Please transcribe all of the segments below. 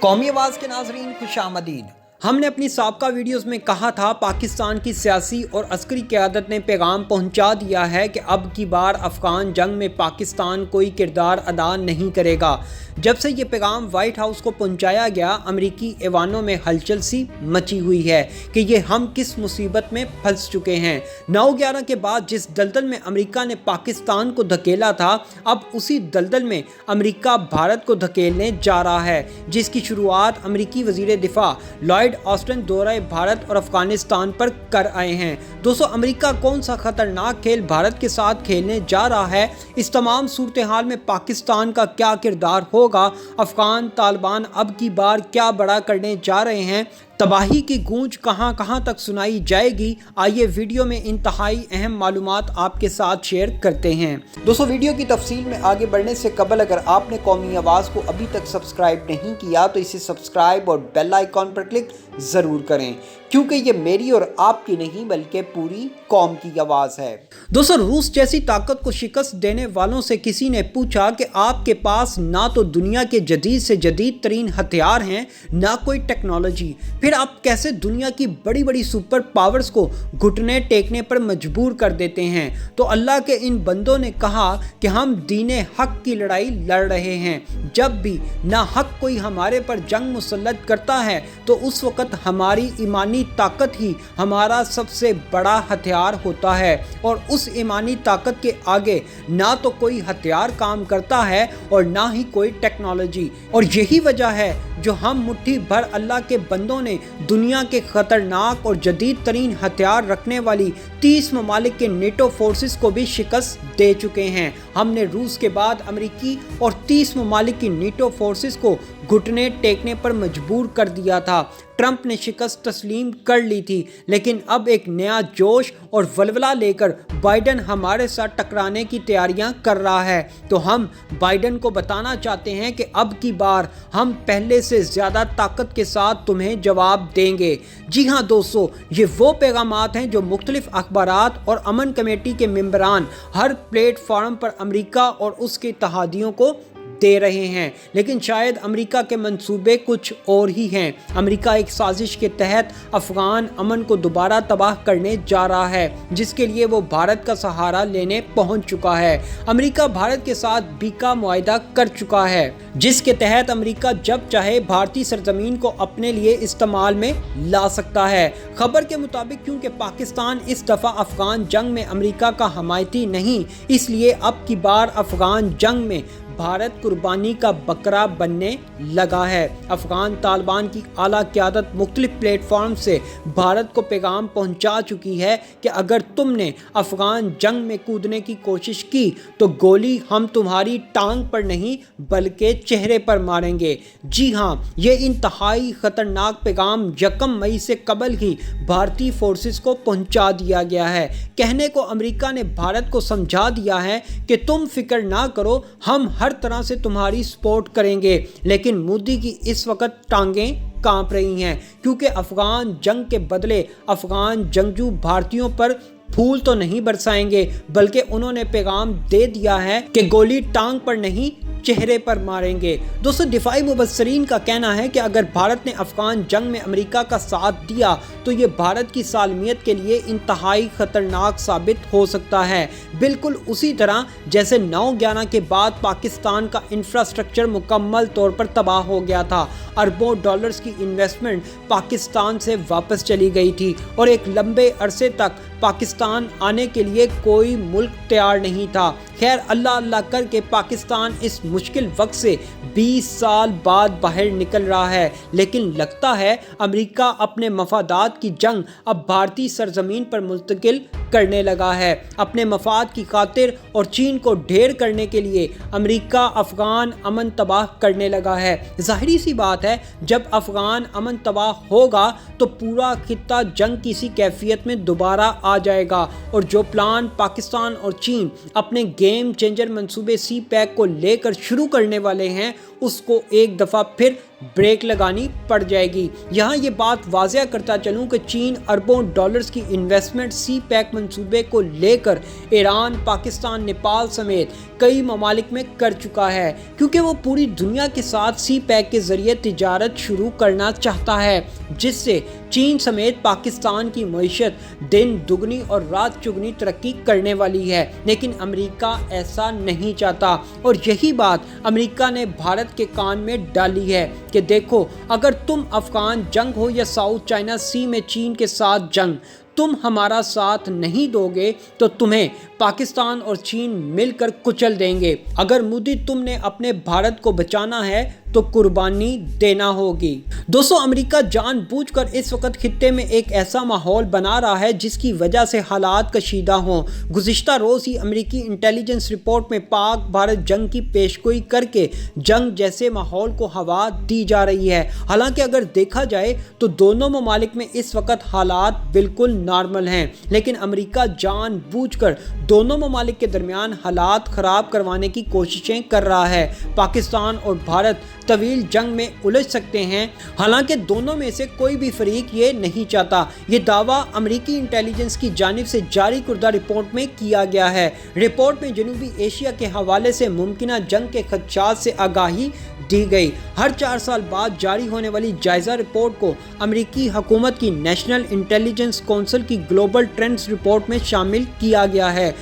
कौमी आवाज़ के नाज़रीन खुश आमदीद। हमने अपनी साबका वीडियोस में कहा था पाकिस्तान की सियासी और अस्करी क़यादत ने पैगाम पहुंचा दिया है कि अब की बार अफ़गान जंग में पाकिस्तान कोई किरदार अदा नहीं करेगा। जब से ये पैगाम वाइट हाउस को पहुंचाया गया, अमरीकी ऐवानों में हलचल सी मची हुई है कि ये हम किस मुसीबत में फंस चुके हैं। 9/11 के बाद जिस दलदल में अमरीका ने पाकिस्तान को धकेला था, अब उसी दलदल में अमरीका भारत को धकेलने जा रहा है, जिसकी शुरुआत अमरीकी वज़ीर दिफा लॉयड ऑस्टिन दौरे भारत और अफगानिस्तान पर कर आए हैं। दोस्तों, अमेरिका कौन सा खतरनाक खेल भारत के साथ खेलने जा रहा है? इस तमाम सूरत हाल में पाकिस्तान का क्या किरदार होगा? अफगान तालिबान अब की बार क्या बड़ा करने जा रहे हैं? तबाही की गूंज कहां कहां तक सुनाई जाएगी? आइए वीडियो में इंतहाई अहम मालूमात आपके साथ शेयर करते हैं। दोस्तों, वीडियो की तफसील में आगे बढ़ने से कबल अगर आपने कौमी आवाज़ को अभी तक सब्सक्राइब नहीं किया तो इसे सब्सक्राइब और बेल आइकॉन पर क्लिक ज़रूर करें, क्योंकि ये मेरी और आपकी नहीं बल्कि पूरी कौम की आवाज़ है। दोस्तों, रूस जैसी ताकत को शिकस्त देने वालों से किसी ने पूछा कि आपके पास ना तो दुनिया के जदीद से जदीद तरीन हथियार हैं, ना कोई टेक्नोलॉजी, फिर आप कैसे दुनिया की बड़ी बड़ी सुपर पावर्स को घुटने टेकने पर मजबूर कर देते हैं? तो अल्लाह के इन बंदों ने कहा कि हम दीने हक की लड़ाई लड़ रहे हैं। जब भी ना हक कोई हमारे पर जंग मुसल्लत करता है तो उस वक़्त हमारी ईमानी ताकत ही हमारा सबसे बड़ा हथियार होता है, और उस ईमानी ताकत के आगे ना तो कोई हथियार काम करता है और ना ही कोई टेक्नोलॉजी। और यही वजह है जो हम मुट्ठी भर अल्लाह के बंदों ने दुनिया के ख़तरनाक और जदीद तरीन हथियार रखने वाली 30 ममालिक के नेटो फोर्सेस को भी शिकस्त दे चुके हैं। हमने रूस के बाद अमेरिकी और 30 ममालिक की नेटो फोर्सेस को घुटने टेकने पर मजबूर कर दिया था। ट्रंप ने शिकस्त तस्लीम कर ली थी, लेकिन अब एक नया जोश और वलवला लेकर बाइडन हमारे साथ टकराने की तैयारियां कर रहा है। तो हम बाइडन को बताना चाहते हैं कि अब की बार हम पहले से ज़्यादा ताकत के साथ तुम्हें जवाब देंगे। जी हाँ दोस्तों, ये वो पैगामात हैं जो मुख्तलिफ अखबारात और अमन कमेटी के मेंबरान हर प्लेटफॉर्म पर अमेरिका और उसके इत्तेहादियों को दे रहे हैं, लेकिन शायद अमेरिका के मंसूबे कुछ और ही हैं। अमेरिका एक साजिश के तहत अफगान अमन को दोबारा तबाह करने जा रहा है, जिसके लिए वो भारत का सहारा लेने पहुंच चुका है। अमेरिका भारत के साथ बीका मुआहिदा कर चुका है, जिसके तहत अमेरिका जब चाहे भारतीय सरजमीन को अपने लिए इस्तेमाल में ला सकता है। खबर के मुताबिक क्योंकि पाकिस्तान इस दफ़ा अफगान जंग में अमेरिका का हमायती नहीं, इसलिए अब की बार अफगान जंग में भारत कुर्बानी का बकरा बनने लगा है। अफगान तालिबान की आला क़यादत मुख्तलिफ प्लेटफॉर्म से भारत को पैगाम पहुंचा चुकी है कि अगर तुमने अफगान जंग में कूदने की कोशिश की तो गोली हम तुम्हारी टांग पर नहीं बल्कि चेहरे पर मारेंगे। जी हाँ, ये इंतहाई ख़तरनाक पैगाम 1 मई से कबल ही भारतीय फोर्सेस को पहुंचा दिया गया है। कहने को अमेरिका ने भारत को समझा दिया है कि तुम फिक्र ना करो, हम हर तरह से तुम्हारी सपोर्ट करेंगे। लेकिन मोदी की इस वक्त टांगें कांप रही हैं, क्योंकि अफगान जंग के बदले अफगान जंगजू भारतीयों पर फूल तो नहीं बरसाएंगे, बल्कि उन्होंने पैगाम दे दिया है कि गोली टांग पर नहीं चेहरे पर मारेंगे। दोस्तों, दिफाई मुबस्सरीन का कहना है कि अगर भारत ने अफगान जंग में अमेरिका का साथ दिया तो ये भारत की सालमियत के लिए इंतहाई ख़तरनाक साबित हो सकता है। बिल्कुल उसी तरह जैसे 9/11 के बाद पाकिस्तान का इंफ्रास्ट्रक्चर मुकम्मल तौर पर तबाह हो गया था। अरबों डॉलर्स की इन्वेस्टमेंट पाकिस्तान से वापस चली गई थी और एक लंबे अरसे तक पाकिस्तान आने के लिए कोई मुल्क तैयार नहीं था। खैर, अल्लाह अल्लाह करके पाकिस्तान इस मुश्किल वक्त से 20 साल बाद बाहर निकल रहा है, लेकिन लगता है अमेरिका अपने मफादात की जंग अब भारतीय सरजमीन पर मुंतकिल करने लगा है। अपने मफाद की खातिर और चीन को ढेर करने के लिए अमेरिका अफगान अमन तबाह करने लगा है। जाहिर सी बात है, जब अफगान अमन तबाह होगा तो पूरा खित्ता जंग की सी कैफियत में दोबारा आ जाएगा, और जो प्लान पाकिस्तान और चीन अपने गेम चेंजर मंसूबे सी पैक को लेकर शुरू करने वाले हैं, उसको एक दफ़ा फिर ब्रेक लगानी पड़ जाएगी। यहाँ ये बात वाज़ह करता चलूँ कि चीन अरबों डॉलर्स की इन्वेस्टमेंट सी पैक मंसूबे को लेकर ईरान, पाकिस्तान, नेपाल समेत कई ममालिक में कर चुका है, क्योंकि वो पूरी दुनिया के साथ सी पैक के ज़रिए तिजारत शुरू करना चाहता है, जिससे चीन समेत पाकिस्तान की मईशत दिन दुगनी और रात चुगनी तरक्की करने वाली है। लेकिन अमेरिका ऐसा नहीं चाहता, और यही बात अमेरिका ने भारत के कान में डाली है कि देखो, अगर तुम अफगान जंग हो या साउथ चाइना सी में चीन के साथ जंग, तुम हमारा साथ नहीं दोगे तो तुम्हें पाकिस्तान और चीन मिलकर कुचल देंगे। अगर मोदी तुमने अपने भारत को बचाना है तो कुर्बानी देना होगी। दोस्तों, अमेरिका जानबूझकर इस वक्त खित्ते में एक ऐसा माहौल बना रहा है जिसकी वजह से हालात कशीदा हों। गुज़िश्ता रोज़ ही अमेरिकी इंटेलिजेंस रिपोर्ट में पाक भारत जंग की पेशगोई करके जंग जैसे माहौल को हवा दी जा रही है। हालांकि अगर देखा जाए तो दोनों ममालिक में इस वक्त हालात बिल्कुल नॉर्मल हैं, लेकिन अमेरिका जानबूझकर दोनों ममालिक के दरमियान हालात ख़राब करवाने की कोशिशें कर रहा है। पाकिस्तान और भारत तवील जंग में उलझ सकते हैं, हालांकि दोनों में से कोई भी फरीक ये नहीं चाहता। ये दावा अमेरिकी इंटेलिजेंस की जानिब से जारी करदा रिपोर्ट में किया गया है। रिपोर्ट में जनूबी एशिया के हवाले से मुमकिना जंग के खदशात से आगाही दी गई। हर 4 साल बाद जारी होने वाली जायज़ा रिपोर्ट को अमेरिकी हुकूमत की नेशनल इंटेलिजेंस काउंसिल की ग्लोबल ट्रेंड्स रिपोर्ट में शामिल किया गया है,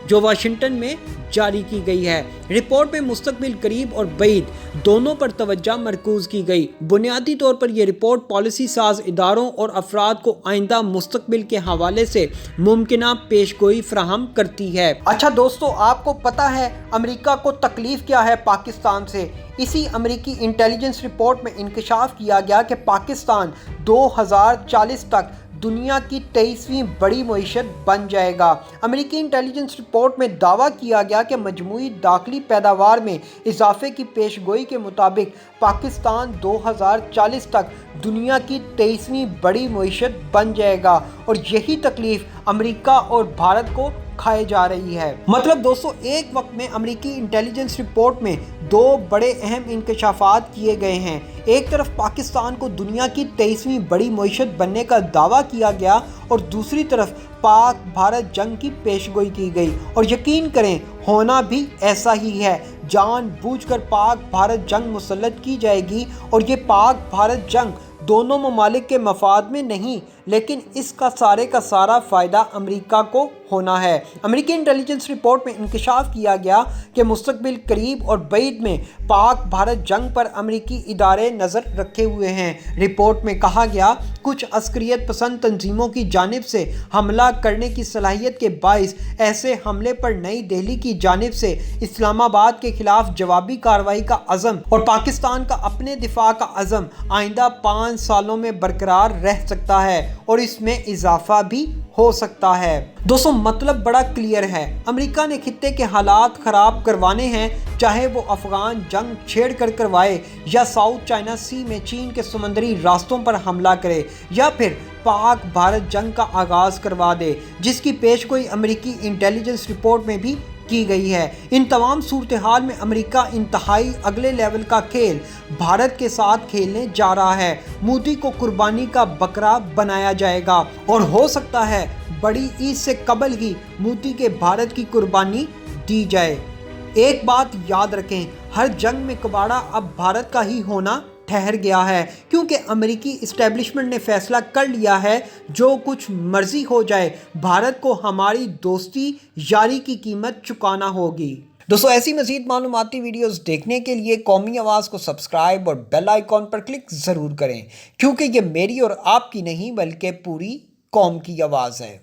जो वाशिंगटन में जारी की गई है। रिपोर्ट में मुस्तकबिल करीब और बईद दोनों पर तवज्जो मरकूज की गई। बुनियादी तौर पर यह रिपोर्ट पॉलिसी साज इदारों और अफराद को आइंदा मुस्तकबिल के हवाले से मुमकिना पेशगोई फराहम करती है। अच्छा दोस्तों, आपको पता है अमेरिका को तकलीफ क्या है पाकिस्तान से? इसी अमेरिकी इंटेलिजेंस रिपोर्ट में इंकशाफ किया गया कि पाकिस्तान 2040 तक दुनिया की 23वीं बड़ी मईशत बन जाएगा। अमेरिकी इंटेलिजेंस रिपोर्ट में दावा किया गया कि मजमूई दाखिली पैदावार में इजाफे की पेशगोई के मुताबिक पाकिस्तान 2040 तक दुनिया की 23वीं बड़ी मईशत बन जाएगा, और यही तकलीफ अमेरिका और भारत को खाए जा रही है। मतलब दोस्तों, एक वक्त में अमेरिकी इंटेलिजेंस रिपोर्ट में 2 बड़े अहम इंकशाफात किए गए हैं। एक तरफ पाकिस्तान को दुनिया की 23वीं बड़ी मईशत बनने का दावा किया गया, और दूसरी तरफ पाक भारत जंग की पेशगोई की गई। और यकीन करें, होना भी ऐसा ही है। जानबूझकर पाक भारत जंग मुसल्लत की जाएगी, और ये पाक भारत जंग दोनों ममालिक के मफाद में नहीं, लेकिन इसका सारे का सारा फ़ायदा अमेरिका को होना है। अमेरिकी इंटेलिजेंस रिपोर्ट में इंकशाफ किया गया कि मुस्तकबिल करीब और बईद में पाक भारत जंग पर अमेरिकी इदारे नज़र रखे हुए हैं। रिपोर्ट में कहा गया, कुछ अस्करियत पसंद तंजीमों की जानिब से हमला करने की सलाहियत के बाइस ऐसे हमले पर नई दिल्ली की जानिब से इस्लामाबाद के खिलाफ जवाबी कार्रवाई का अज़म और पाकिस्तान का अपने दिफा का अज़म आइंदा 5 सालों में बरकरार रह सकता है, और इसमें इजाफा भी हो सकता है। दोस्तों, मतलब बड़ा क्लियर है। अमेरिका ने खित्ते के हालात ख़राब करवाने हैं, चाहे वो अफगान जंग छेड़ कर करवाए, या साउथ चाइना सी में चीन के समुद्री रास्तों पर हमला करे, या फिर पाक भारत जंग का आगाज़ करवा दे, जिसकी पेशगोई अमेरिकी इंटेलिजेंस रिपोर्ट में भी की गई है। इन तमाम सूरत हाल में अमेरिका इंतहाई अगले लेवल का खेल भारत के साथ खेलने जा रहा है। मोदी को कुर्बानी का बकरा बनाया जाएगा, और हो सकता है बड़ी ईद से कबल ही मोदी के भारत की कुर्बानी दी जाए। एक बात याद रखें, हर जंग में कबाड़ा अब भारत का ही होना ठहर गया है, क्योंकि अमेरिकी इस्टेब्लिशमेंट ने फैसला कर लिया है, जो कुछ मर्जी हो जाए भारत को हमारी दोस्ती यारी की कीमत चुकाना होगी। दोस्तों, ऐसी मज़ीद मालूमाती वीडियोस देखने के लिए कौमी आवाज़ को सब्सक्राइब और बेल आइकॉन पर क्लिक ज़रूर करें, क्योंकि ये मेरी और आपकी नहीं बल्कि पूरी कौम की आवाज़ है।